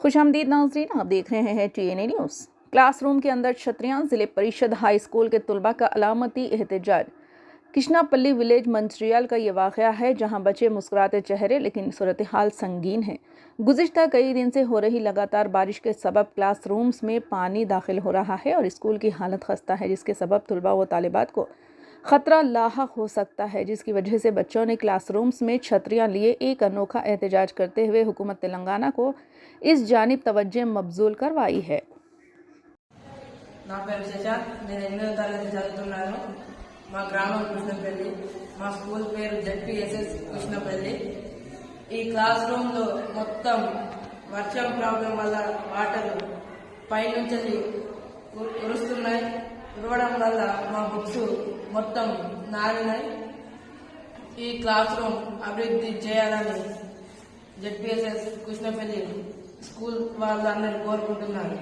खुशामदीद नाज़रीन, आप देख रहे हैं TNA न्यूज़। क्लासरूम के अंदर छतरियां। जिले परिषद हाई स्कूल के तुलबा का अलामती एहतजाज। कृष्णापल्ली विलेज मंचिरियल का ये वाक़या है, जहां बच्चे मुस्कुराते चेहरे लेकिन सूरत हाल संगीन है। गुज़िश्ता कई दिन से हो रही लगातार बारिश के सबब क्लासरूम्स में पानी दाखिल हो रहा है और स्कूल की हालत खस्ता है, जिसके सबब तुलबा व तालिबात को खतरा लाहक हो सकता है, जिसकी वजह से बच्चों ने क्लासरूम्स में छतरियां लिए एक अनोखा एहतजाज करते हुए हुकूमत तेलंगाना को इस जानिब तवज्जो मबजूल करवाई है। నా పేరు శశాంత్, నేను 8వ తరగతి చదువుతున్నాను. మా గ్రామం కృష్ణపల్లి. మా స్కూల్ పేరు ZPSS కృష్ణపల్లి. ఈ క్లాస్ రూమ్ లో మొత్తం వర్షం ప్రాబ్లం వల్ల వాటర్ పైనుంచి కురుస్తున్నాయి. కురవడం వల్ల మా బుక్స్ మొత్తం నానినాయి. ఈ క్లాస్ రూమ్ అభివృద్ధి చేయాలని ZPSS కృష్ణపల్లి స్కూల్ వాళ్ళందరూ కోరుకుంటున్నారు.